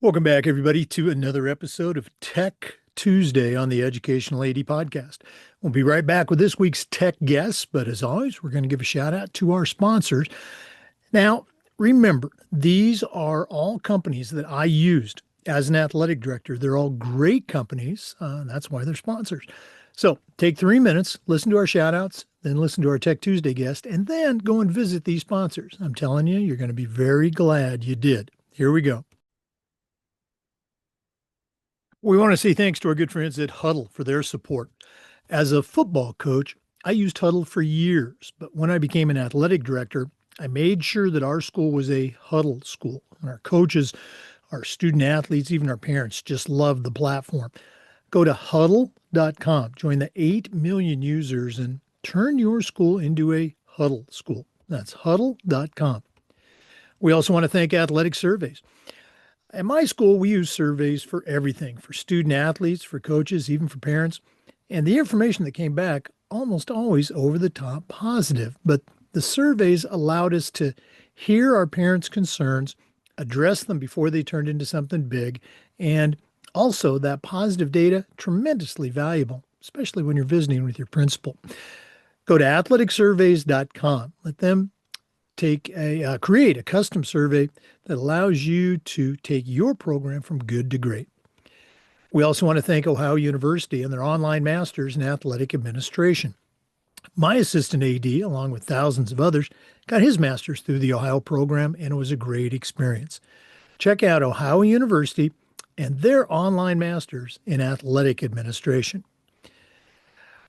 Welcome back, everybody, to another episode of Tech Tuesday on the Educational AD Podcast. We'll be right back with this week's tech guests, but as always, we're going to give a shout out to our sponsors. Now, remember, these are all companies that I used as an athletic director. They're all great companies. That's why they're sponsors. So take 3 minutes, listen to our shout outs, then listen to our Tech Tuesday guest, and then go and visit these sponsors. I'm telling you, you're going to be very glad you did. Here we go. We want to say thanks to our good friends at Huddle for their support. As a football coach, I used Huddle for years, but when I became an athletic director, I made sure that our school was a Huddle school. And our coaches, our student athletes, even our parents just loved the platform. Go to huddle.com, join the 8 million users, and turn your school into a Huddle school. That's huddle.com. We also want to thank Athletic Surveys. At my school, we use surveys for everything, for student athletes, for coaches, even for parents. And the information that came back almost always over the top positive. But the surveys allowed us to hear our parents' concerns, address them before they turned into something big. And also that positive data, tremendously valuable, especially when you're visiting with your principal. Go to athleticsurveys.com. Let them create a custom survey that allows you to take your program from good to great. We also want to thank Ohio University and their online masters in athletic administration. My assistant AD, along with thousands of others, got his master's through the Ohio program, and it was a great experience. Check out Ohio University and their online masters in athletic administration.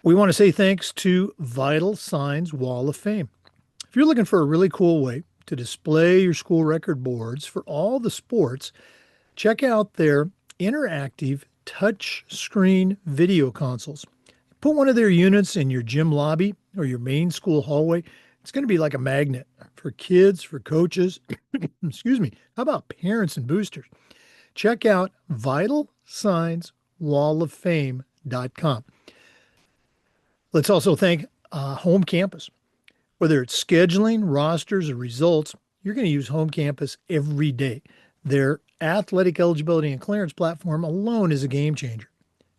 We want to say thanks to Vital Signs Wall of Fame. If you're looking for a really cool way to display your school record boards for all the sports, check out their interactive touch screen video consoles. Put one of their units in your gym lobby or your main school hallway. It's going to be like a magnet for kids, for coaches, excuse me. How about parents and boosters? Check out vitalsignswalloffame.com. Let's also thank Home Campus. Whether it's scheduling, rosters, or results, you're going to use Home Campus every day. Their athletic eligibility and clearance platform alone is a game changer.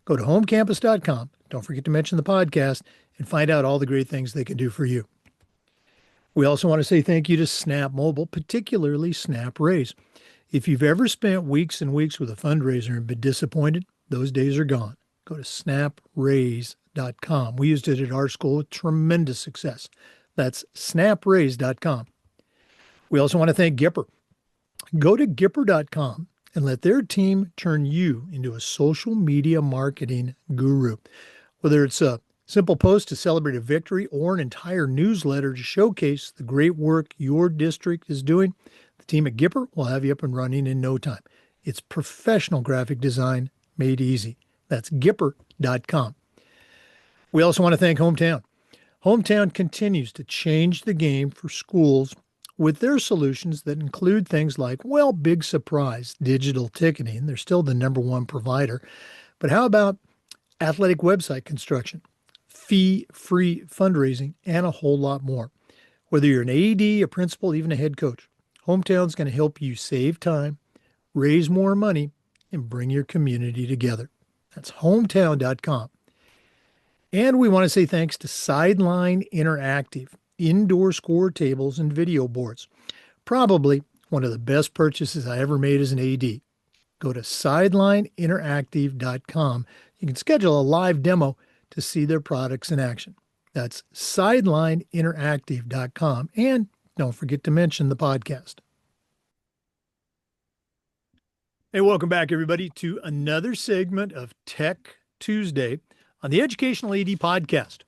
Go to homecampus.com. Don't forget to mention the podcast and find out all the great things they can do for you. We also want to say thank you to Snap Mobile, particularly Snap Raise. If you've ever spent weeks and weeks with a fundraiser and been disappointed, those days are gone. Go to snapraise.com. We used it at our school with tremendous success. That's snapraise.com. We also want to thank Gipper. Go to Gipper.com and let their team turn you into a social media marketing guru. Whether it's a simple post to celebrate a victory or an entire newsletter to showcase the great work your district is doing, the team at Gipper will have you up and running in no time. It's professional graphic design made easy. That's Gipper.com. We also want to thank Hometown. Hometown continues to change the game for schools with their solutions that include things like, well, big surprise, digital ticketing. They're still the #1 provider. But how about athletic website construction, fee-free fundraising, and a whole lot more? Whether you're an AD, a principal, even a head coach, Hometown's going to help you save time, raise more money, and bring your community together. That's hometown.com. And we want to say thanks to Sideline Interactive, indoor score tables and video boards. Probably one of the best purchases I ever made as an AD. Go to sidelineinteractive.com. You can schedule a live demo to see their products in action. That's sidelineinteractive.com. And don't forget to mention the podcast. Hey, welcome back, everybody, to another segment of Tech Tuesday on the Educational AD Podcast.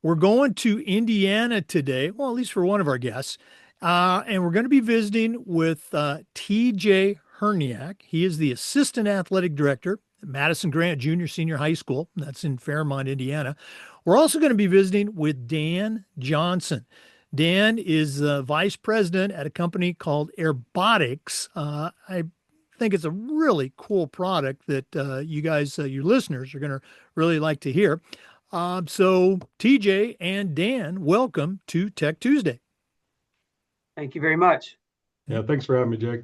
We're going to Indiana today, well, at least for one of our guests, and we're going to be visiting with TJ Herniak. He is the Assistant Athletic Director at Madison-Grant Junior Senior High School. That's in Fairmont, Indiana. We're also going to be visiting with Dan Johnson. Dan is Vice President at a company called AirBotX. I think it's a really cool product that you guys, your listeners, are going to really like to hear. So TJ and Dan, welcome to Tech Tuesday. Thank you very much. Yeah, thanks for having me, Jake.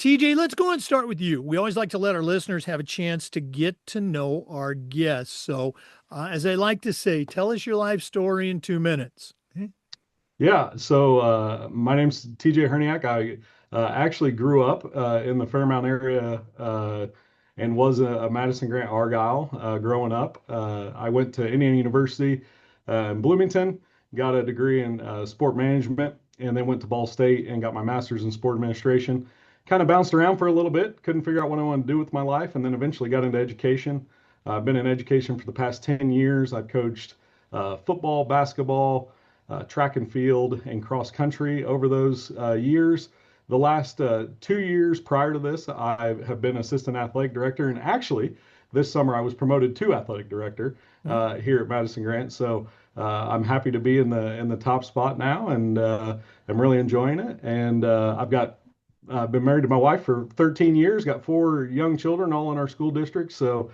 TJ, let's go and start with you. We always like to let our listeners have a chance to get to know our guests. So, as I like to say, tell us your life story in 2 minutes. Yeah, so my name's TJ Herniak. I actually grew up in the Fairmount area and was a Madison-Grant Argyle growing up. I went to Indiana University in Bloomington, got a degree in sport management, and then went to Ball State and got my master's in sport administration. Kind of bounced around for a little bit, couldn't figure out what I wanted to do with my life, and then eventually got into education. I've been in education for the past 10 years. I've coached football, basketball, track and field and cross country over those years. The last 2 years prior to this, I have been assistant athletic director, and actually, this summer I was promoted to athletic director Oh, here at Madison Grant. So I'm happy to be in the top spot now, and I'm really enjoying it. And I've been married to my wife for 13 years, got four young children, all in our school district. So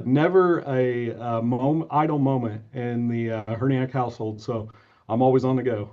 never idle moment in the Herniak household. So I'm always on the go.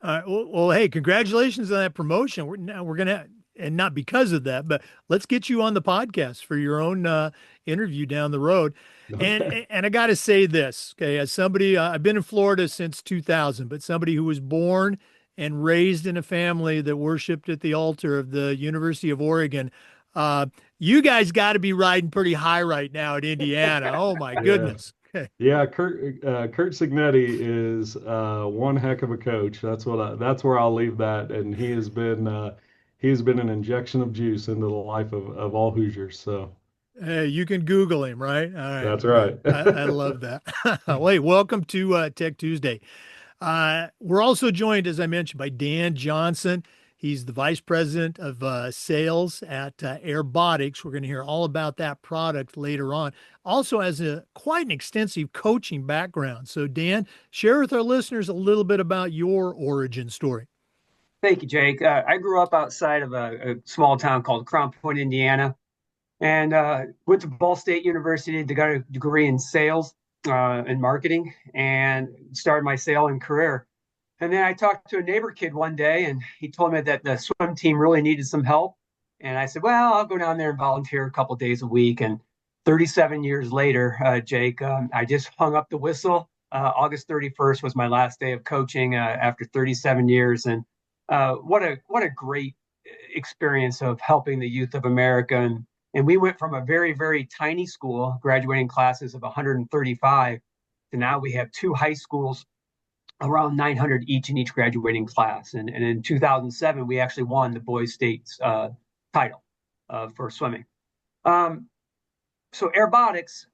well, hey, congratulations on that promotion. We're gonna, and not because of that, but let's get you on the podcast for your own interview down the road. And Okay. and I got to say this, okay, as somebody, I've been in Florida since 2000, but somebody who was born and raised in a family that worshiped at the altar of the University of Oregon. Uh, you guys got to be riding pretty high right now at Indiana. Oh my Yeah. goodness. Okay. Yeah, Kurt Signetti is one heck of a coach. That's where I'll leave that. And he has been an injection of juice into the life of all Hoosiers. So Hey, you can Google him, right? All right, that's good. right. I love that. Well, hey, welcome to Tech Tuesday. We're also joined, as I mentioned, by Dan Johnson. He's the vice president of sales at AirBotX. We're going to hear all about that product later on. Also has quite an extensive coaching background. So, Dan, share with our listeners a little bit about your origin story. Thank you, Jake. I grew up outside of a small town called Crown Point, Indiana, and went to Ball State University to get a degree in sales and marketing, and started my sailing career. And then I talked to a neighbor kid one day, and he told me that the swim team really needed some help. And I said, "Well, I'll go down there and volunteer a couple of days a week." And 37 years later, Jake, I just hung up the whistle. August 31st was my last day of coaching after 37 years, and what a great experience of helping the youth of America. And we went from a very, very tiny school, graduating classes of 135, to now we have two high schools, around 900 each in each graduating class. And in 2007, we actually won the boys' states title for swimming. Um, so AirBotX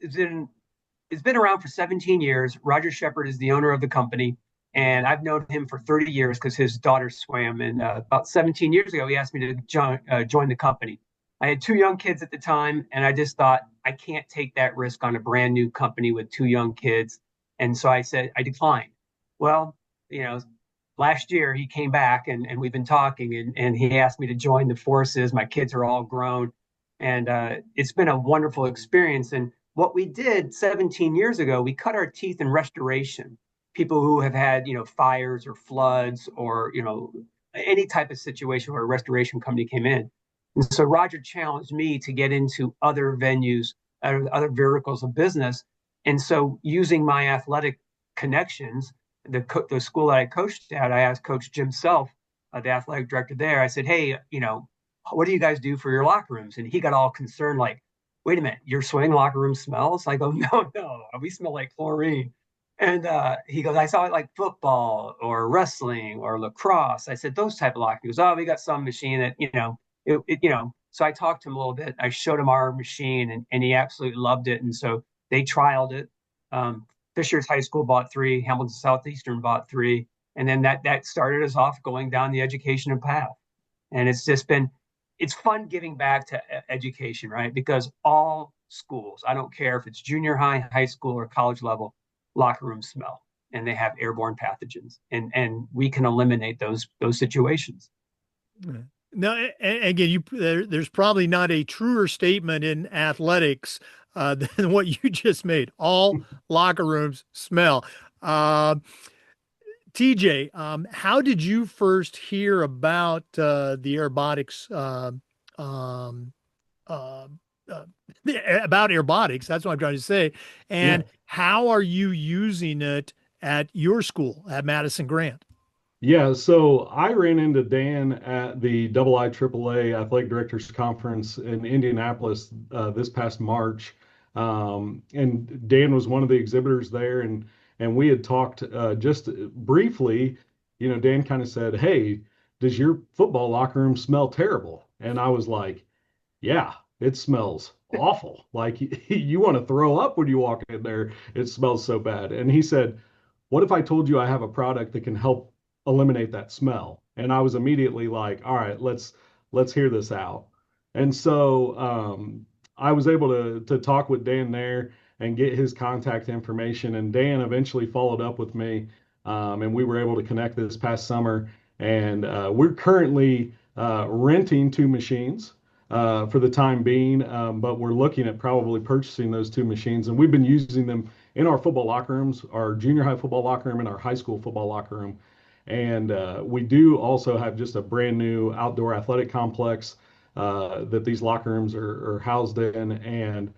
it's been around for 17 years. Roger Shepard is the owner of the company, and I've known him for 30 years because his daughter swam. And about 17 years ago, he asked me to join the company. I had two young kids at the time, and I just thought I can't take that risk on a brand new company with two young kids. And so I said I declined. Well, you know, last year he came back, and we've been talking, and he asked me to join the forces. My kids are all grown, and it's been a wonderful experience. And what we did 17 years ago, we cut our teeth in restoration. People who have had, fires or floods or, any type of situation where a restoration company came in. And so Roger challenged me to get into other venues, other verticals of business. And so using my athletic connections, the school that I coached at, I asked Coach Jim Self, the athletic director there, I said, "Hey, what do you guys do for your locker rooms?" And he got all concerned, like, "Wait a minute, your swimming locker room smells?" I go, "No, no, we smell like chlorine." And he goes, "I saw it like football or wrestling or lacrosse." I said, "Those type of locker." He goes, "Oh, we got some machine that, So I talked to him a little bit. I showed him our machine, and he absolutely loved it. And so they trialed it. Fishers High School bought three, Hamilton Southeastern bought three. And then that started us off going down the education path. And it's fun giving back to education, right? Because all schools, I don't care if it's junior high, high school, or college level, locker rooms smell, and they have airborne pathogens, and we can eliminate those situations. Now, again, there's probably not a truer statement in athletics than what you just made. All locker rooms smell. Uh, TJ, how did you first hear about the AirBotix um, uh, uh, about AirBotix? That's what I'm trying to say. Yeah. And how are you using it at your school at Madison Grant? Yeah, so I ran into Dan at the IIAAA Athletic Directors Conference in Indianapolis this past March, and Dan was one of the exhibitors there, and we had talked just briefly. You know, Dan kind of said, "Hey, does your football locker room smell terrible?" And I was like, "Yeah, it smells awful. Like you want to throw up when you walk in there. It smells so bad." And he said, "What if I told you I have a product that can help eliminate that smell?" And I was immediately like, "All right, let's hear this out." And so I was able to talk with Dan there and get his contact information. And Dan eventually followed up with me, and we were able to connect this past summer. And we're currently renting two machines for the time being, but we're looking at probably purchasing those two machines. And we've been using them in our football locker rooms, our junior high football locker room, and our high school football locker room. And we do also have just a brand new outdoor athletic complex that these locker rooms are housed in. And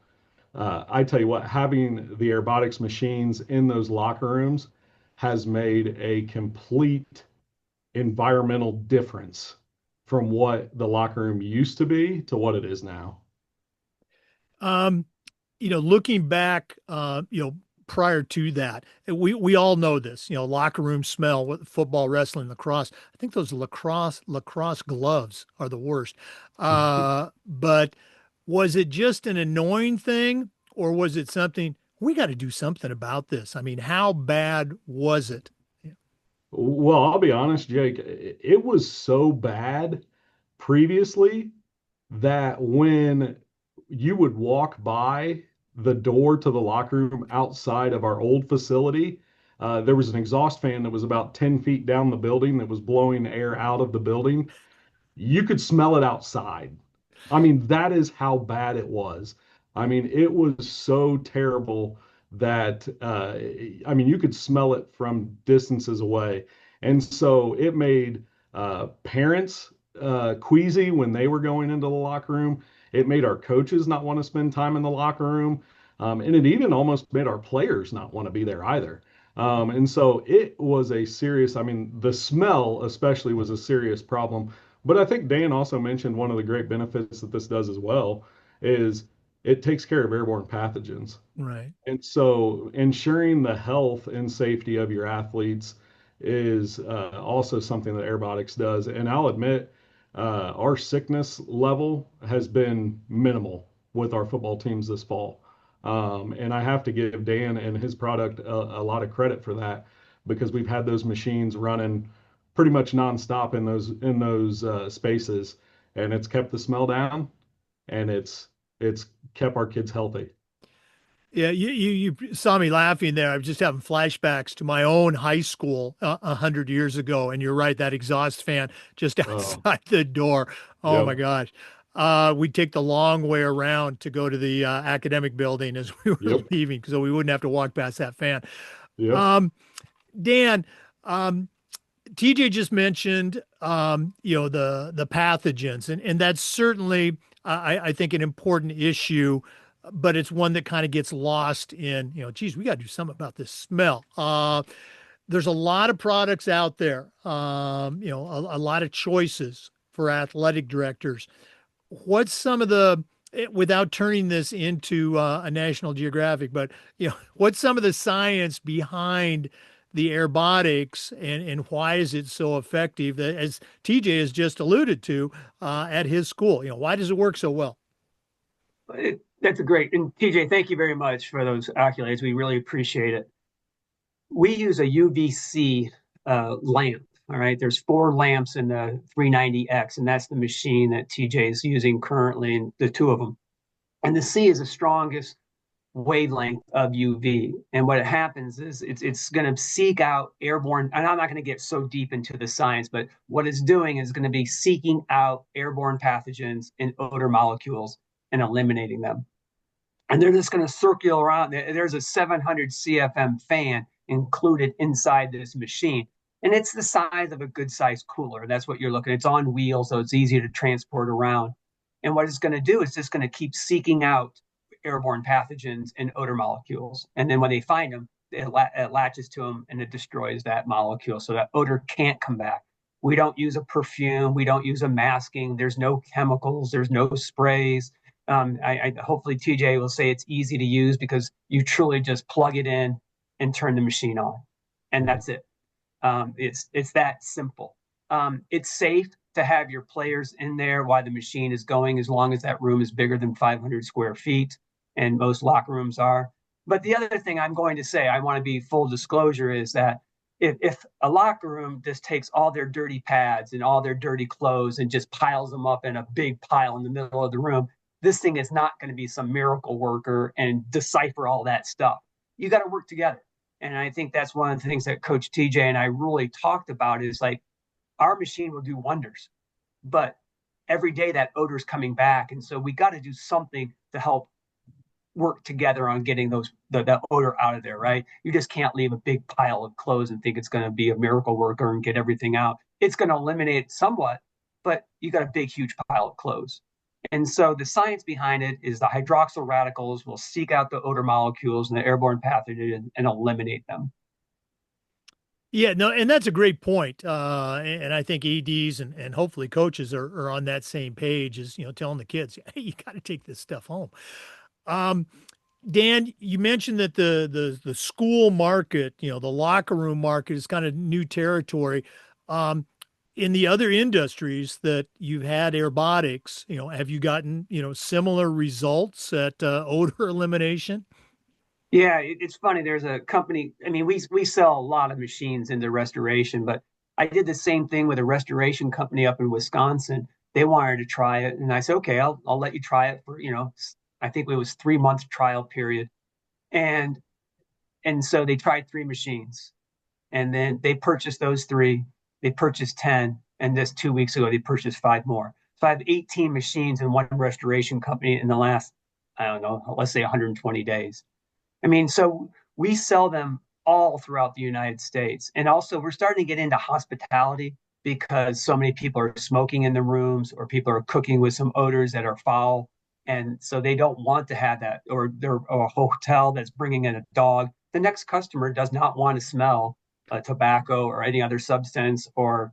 I tell you what, having the AirBotix machines in those locker rooms has made a complete environmental difference from what the locker room used to be to what it is now. Um, looking back, prior to that, we all know this, locker room smell with football, wrestling, lacrosse. I think those lacrosse gloves are the worst. But was it just an annoying thing, or was it something we got to do something about this? I mean, how bad was it? Well, I'll be honest, Jake, it was so bad previously that when you would walk by the door to the locker room outside of our old facility, there was an exhaust fan that was about 10 feet down the building that was blowing air out of the building. You could smell it outside. I mean, that is how bad it was. I mean, it was so terrible that I mean, you could smell it from distances away. And so it made parents queasy when they were going into the locker room. It made our coaches not want to spend time in the locker room. And it even almost made our players not want to be there either. And so it was a serious, I mean, the smell especially was a serious problem. But I think Dan also mentioned one of the great benefits that this does as well is it takes care of airborne pathogens. Right. And so ensuring the health and safety of your athletes is also something that AirBotix does. And I'll admit, our sickness level has been minimal with our football teams this fall. And I have to give Dan and his product a lot of credit for that because we've had those machines running pretty much nonstop in those spaces, and it's kept the smell down, and it's kept our kids healthy. Yeah, you saw me laughing there. I was just having flashbacks to my own high school 100 years ago, and you're right, that exhaust fan just Oh, outside the door. Oh my yep, gosh. We'd take the long way around to go to the academic building as we were yep, leaving, so we wouldn't have to walk past that fan. yep. Um, Dan, TJ just mentioned, the pathogens, and that's certainly, I think, an important issue, but it's one that kind of gets lost in, geez, we got to do something about this smell. There's a lot of products out there, a lot of choices for athletic directors. What's some of the, without turning this into a National Geographic, but what's some of the science behind the airbotics, and why is it so effective? As TJ has just alluded to at his school, why does it work so well? That's a great. And TJ, thank you very much for those accolades. We really appreciate it. We use a UVC lamp. All right. There's four lamps in the 390X, and that's the machine that TJ is using currently, and the two of them. And the C is the strongest wavelength of UV. And what happens is it's going to seek out airborne. And I'm not going to get so deep into the science, but what it's doing is going to be seeking out airborne pathogens and odor molecules and eliminating them. And they're just going to circle around. There's a 700 CFM fan included inside this machine. And it's the size of a good sized cooler. That's what you're looking at. It's on wheels, so it's easy to transport around. And what it's going to do is just going to keep seeking out airborne pathogens and odor molecules. And then when they find them, it latches to them and it destroys that molecule so that odor can't come back. We don't use a perfume. We don't use a masking. There's no chemicals. There's no sprays. Hopefully TJ will say it's easy to use because you truly just plug it in and turn the machine on, and that's it. It's that simple. It's safe to have your players in there while the machine is going, as long as that room is bigger than 500 square feet, and most locker rooms are. But the other thing I'm going to say, I want to be full disclosure, is that if a locker room just takes all their dirty pads and all their dirty clothes and just piles them up in a big pile in the middle of the room, this thing is not going to be some miracle worker and decipher all that stuff. You got to work together. And I think that's one of the things that Coach TJ and I really talked about, is like, our machine will do wonders, but every day that odor is coming back. And so we got to do something to help work together on getting that odor out of there, right? You just can't leave a big pile of clothes and think it's going to be a miracle worker and get everything out. It's going to eliminate it somewhat, but you got a big, huge pile of clothes. And so the science behind it is the hydroxyl radicals will seek out the odor molecules and the airborne pathogen and eliminate them. Yeah, no, and that's a great point. And I think ADs and hopefully coaches are on that same page, as, telling the kids, hey, you got to take this stuff home. Dan, you mentioned that the school market, the locker room market is kind of new territory. In the other industries that you've had AirBotX, have you gotten, similar results at odor elimination? Yeah, it's funny. There's a company. I mean, we sell a lot of machines into restoration, but I did the same thing with a restoration company up in Wisconsin. They wanted to try it, and I said, okay, I'll let you try it for, I think it was 3 month trial period, and so they tried 3 machines, and then they purchased those three. They purchased 10, and this 2 weeks ago they purchased 5 more. So I have 18 machines in one restoration company in the last, I don't know, let's say 120 days. I mean, so we sell them all throughout the United States. And also, we're starting to get into hospitality because so many people are smoking in the rooms, or people are cooking with some odors that are foul. And so they don't want to have that, or they're a hotel that's bringing in a dog. The next customer does not want to smell tobacco or any other substance or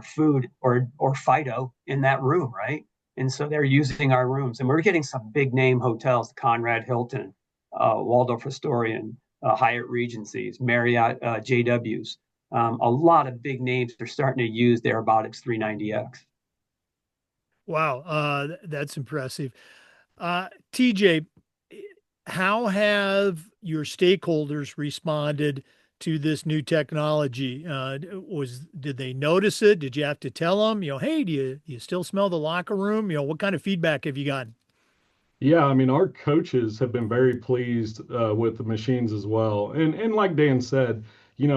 food or Fido in that room, right? And so they're using our rooms, and we're getting some big name hotels, Conrad Hilton, Waldorf Astoria, Hyatt Regencies, Marriott, JWs. A lot of big names are starting to use the AirBotX 390X. Wow, that's impressive. TJ, how have your stakeholders responded to this new technology? Did they notice it? Did you have to tell them, hey, do you still smell the locker room? What kind of feedback have you gotten? Yeah, I mean, our coaches have been very pleased with the machines as well. And like Dan said, the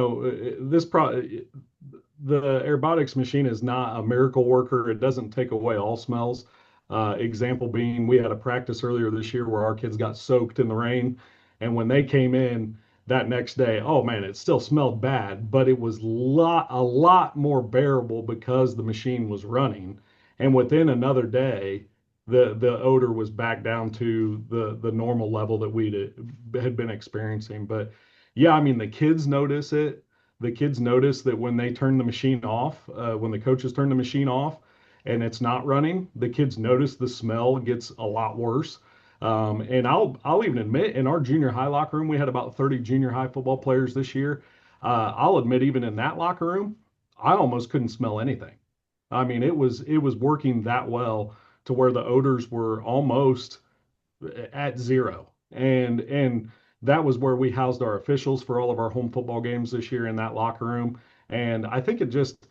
AirBotix machine is not a miracle worker. It doesn't take away all smells. Example being, we had a practice earlier this year where our kids got soaked in the rain, and when they came in that next day, oh man, it still smelled bad, but it was a lot more bearable because the machine was running. And within another day, the odor was back down to the normal level that we had been experiencing. But yeah, I mean, the kids notice it. The kids notice that when they turn the machine off, when the coaches turn the machine off and it's not running, the kids notice the smell gets a lot worse. And I'll even admit, in our junior high locker room, we had about 30 junior high football players this year. I'll admit, even in that locker room, I almost couldn't smell anything. I mean, it was working that well to where the odors were almost at zero. And that was where we housed our officials for all of our home football games this year, in that locker room. And I think it just,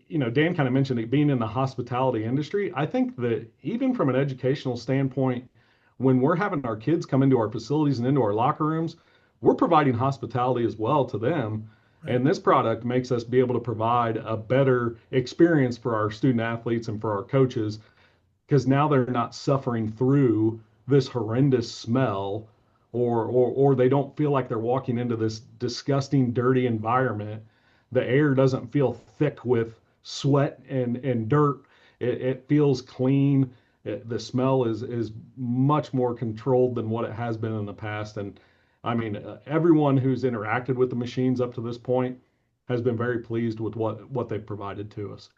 Dan kind of mentioned it being in the hospitality industry. I think that even from an educational standpoint, when we're having our kids come into our facilities and into our locker rooms, we're providing hospitality as well to them. Right. And this product makes us be able to provide a better experience for our student athletes and for our coaches, because now they're not suffering through this horrendous smell, or they don't feel like they're walking into this disgusting, dirty environment the air doesn't feel thick with sweat and dirt. It feels clean. The smell is much more controlled than what it has been in the past. And I mean, everyone who's interacted with the machines up to this point has been very pleased with what they've provided to us.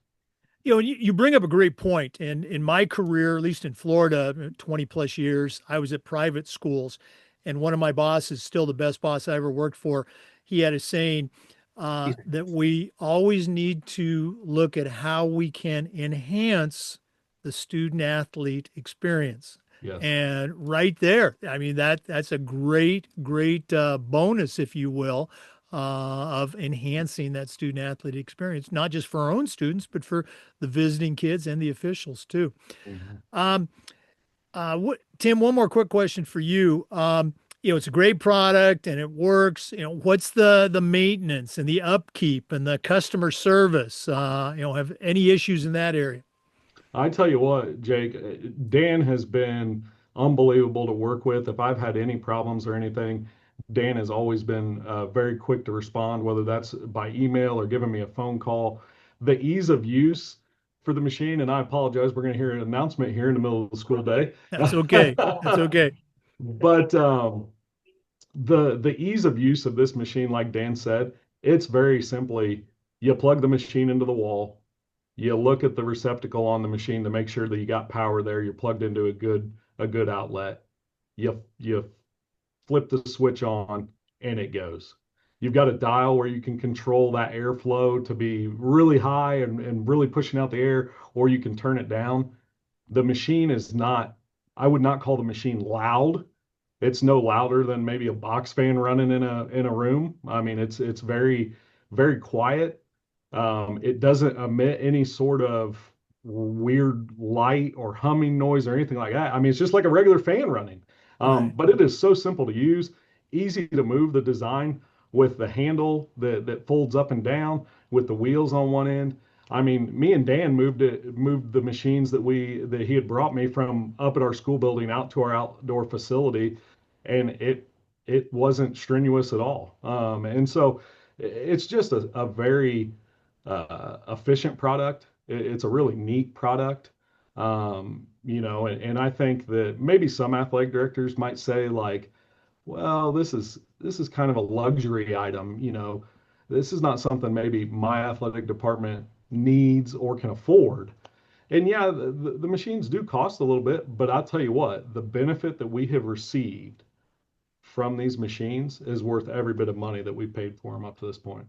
You know, you bring up a great point. And in my career, at least in Florida, 20 plus years, I was at private schools. And one of my bosses, still the best boss I ever worked for, he had a saying that we always need to look at how we can enhance the student athlete experience. Yes. And right there, I mean, that's a great bonus, if you will, of enhancing that student athlete experience, not just for our own students, but for the visiting kids and the officials too. Mhm. Um, Tim, one more quick question for you. You know, it's a great product and it works. You know, what's the maintenance and the upkeep and the customer service? You know, have any issues in that area? I tell you what, Jake, Dan has been unbelievable to work with. If I've had any problems or anything, Dan has always been very quick to respond, whether that's by email or giving me a phone call. The ease of use for the machine, and I apologize, we're going to hear an announcement here in the middle of the school day. That's okay. That's okay. But the ease of use of this machine, like Dan said, it's very simply you plug the machine into the wall, you look at the receptacle on the machine to make sure that you got power there, you're plugged into a good outlet. You flip the switch on and it goes. You've got a dial where you can control that airflow to be really high and really pushing out the air, or you can turn it down. The machine is not, I would not call the machine loud. It's no louder than maybe a box fan running in a room. I mean, it's very quiet. It doesn't emit any sort of weird light or humming noise or anything like that. I mean, it's just like a regular fan running. Right. But it is so simple to use, easy to move. The design with the handle that folds up and down with the wheels on one end. I mean, me and Dan moved the machines that he had brought me from up at our school building out to our outdoor facility, and it wasn't strenuous at all. And so it's just a very efficient product. It's a really neat product. And I think that maybe some athletic directors might say like, well, this is kind of a luxury item. This is not something maybe my athletic department needs or can afford. And yeah, the machines do cost a little bit, but I'll tell you what, the benefit that we have received from these machines is worth every bit of money that we've paid for them up to this point.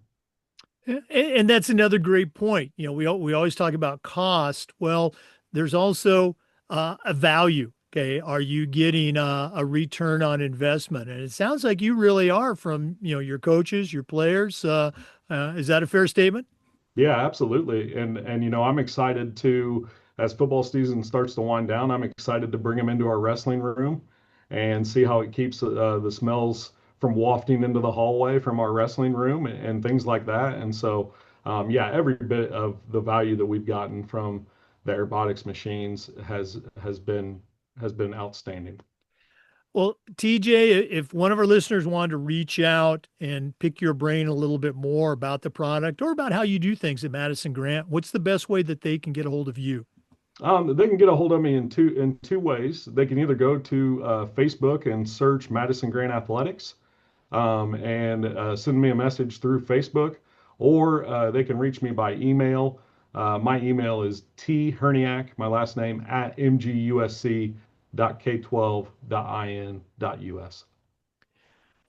And that's another great point. You know, we always talk about cost. Well, there's also a value. Okay, are you getting a return on investment? And it sounds like you really are from your coaches, your players. Is that a fair statement? Yeah, absolutely. And I'm excited to, as football season starts to wind down, I'm excited to bring them into our wrestling room and see how it keeps the smells from wafting into the hallway from our wrestling room and things like that. And so, yeah, every bit of the value that we've gotten from the AirBotX machines has been outstanding. Well, TJ, if one of our listeners wanted to reach out and pick your brain a little bit more about the product or about how you do things at Madison Grant, what's the best way that they can get a hold of you? They can get a hold of me in two ways. They can either go to Facebook and search Madison Grant Athletics, and send me a message through Facebook, or they can reach me by email. My email is therniak, my last name, at mgusc.k12.in.us.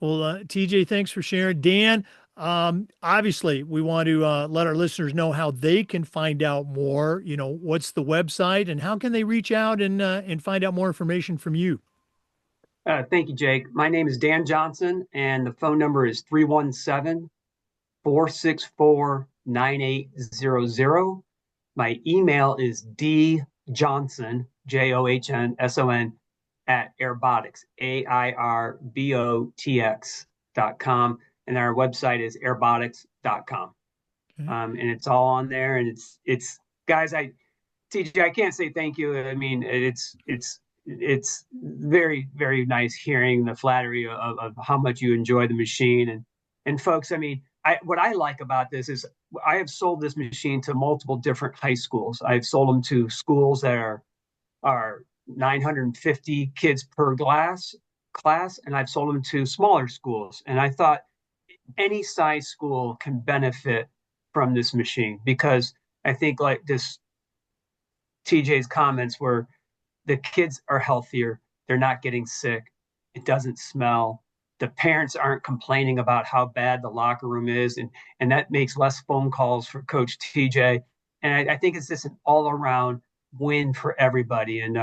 Well, TJ, thanks for sharing. Dan, obviously, we want to let our listeners know how they can find out more. You know, what's the website and how can they reach out and find out more information from you? Thank you, Jake. My name is Dan Johnson, and the phone number is 317-464-9800. My email is djohnson, JOHNSON, at AirBotX, AIRBOTX.com. And our website is airbotics.com. Okay. And it's all on there. And it's guys, TJ, I can't say thank you. I mean, it's very, very nice hearing the flattery of how much you enjoy the machine. And folks, I mean, what I like about this is I have sold this machine to multiple different high schools. I've sold them to schools that are 950 kids per class, and I've sold them to smaller schools. And I thought any size school can benefit from this machine because I think like this TJ's comments were the kids are healthier, they're not getting sick, it doesn't smell. The parents aren't complaining about how bad the locker room is, and that makes less phone calls for Coach TJ. And I think it's just an all around win for everybody. And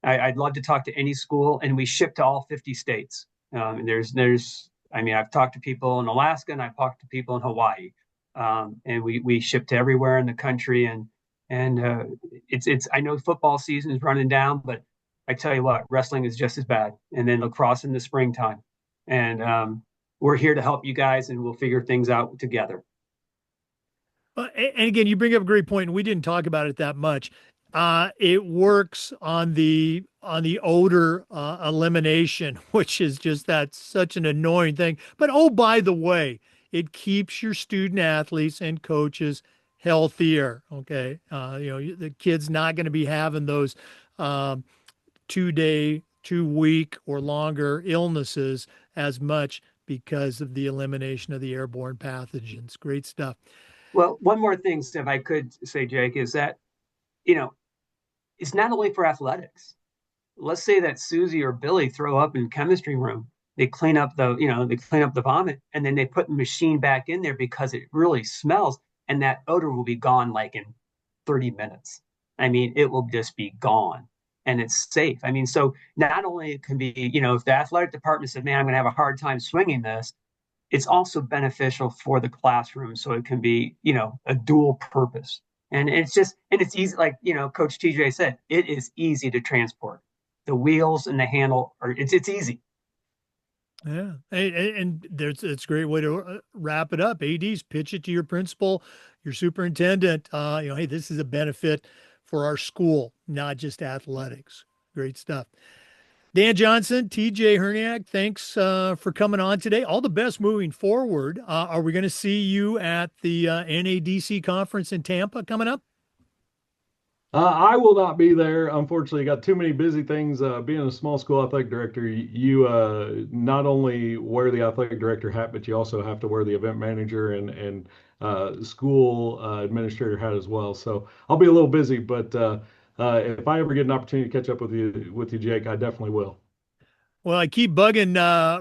I'd love to talk to any school, and we ship to all 50 states. And I mean, I've talked to people in Alaska, and I've talked to people in Hawaii, and we ship to everywhere in the country. And it's I know football season is running down, but I tell you what, wrestling is just as bad. And then lacrosse in the springtime, and we're here to help you guys, and we'll figure things out together. And again, you bring up a great point, and we didn't talk about it that much. It works on the odor elimination, which is just such an annoying thing. But oh, by the way, it keeps your student athletes and coaches healthier. Okay, the kid's not going to be having those 2-day, 2-week, or longer illnesses as much because of the elimination of the airborne pathogens. Great stuff. Well, one more thing, if I could say, Jake, is that, it's not only for athletics. Let's say that Susie or Billy throw up in chemistry room. They clean up the vomit, and then they put the machine back in there because it really smells, and that odor will be gone like in 30 minutes. I mean, it will just be gone, and it's safe. I mean, so not only it can be, if the athletic department said, man, I'm going to have a hard time swinging this, it's also beneficial for the classroom. So it can be, a dual purpose. And it's easy, like, Coach TJ said, it is easy to transport. The wheels and the handle it's easy. Yeah. And it's a great way to wrap it up. ADs, pitch it to your principal, your superintendent. Hey, this is a benefit for our school, not just athletics. Great stuff. Dan Johnson, TJ Herniak, thanks for coming on today. All the best moving forward. Are we going to see you at the NADC conference in Tampa coming up? I will not be there. Unfortunately, got too many busy things. Being a small school athletic director, you not only wear the athletic director hat, but you also have to wear the event manager and school administrator hat as well. So I'll be a little busy, but if I ever get an opportunity to catch up with you, Jake, I definitely will. Well, I keep bugging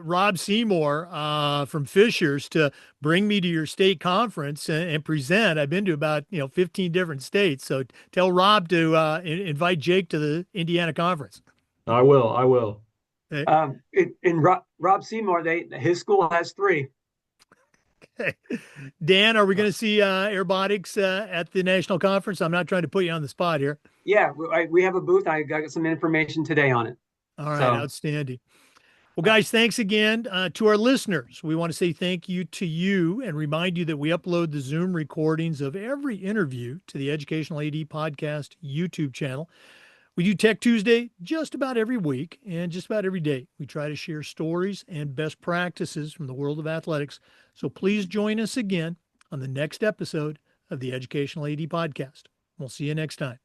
Rob Seymour from Fishers to bring me to your state conference and present. I've been to about 15 different states, so tell Rob to invite Jake to the Indiana conference. I will. In Rob Seymour, his school has 3. Okay. Dan, are we going to see AirBotX at the national conference? I'm not trying to put you on the spot here. Yeah, we have a booth. I got some information today on it. All right, outstanding. Well, guys, thanks again to our listeners. We want to say thank you to you and remind you that we upload the Zoom recordings of every interview to the Educational AD Podcast YouTube channel. We do Tech Tuesday just about every week and just about every day. We try to share stories and best practices from the world of athletics. So please join us again on the next episode of the Educational AD Podcast. We'll see you next time.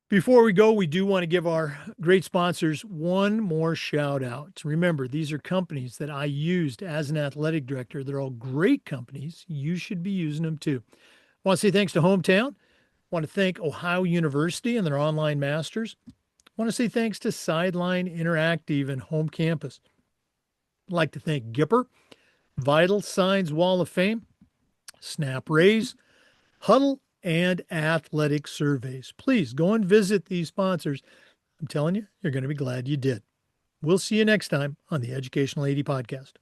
Before we go, we do want to give our great sponsors one more shout out. Remember, these are companies that I used as an athletic director. They're all great companies. You should be using them too. I want to say thanks to Hometown. I want to thank Ohio University and their online masters. I want to say thanks to Sideline Interactive and Home Campus. I'd like to thank Gipper, Vital Signs Wall of Fame, Snap Rays, Huddle, and Athletic Surveys. Please go and visit these sponsors. I'm telling you, you're going to be glad you did. We'll see you next time on the Educational AD Podcast.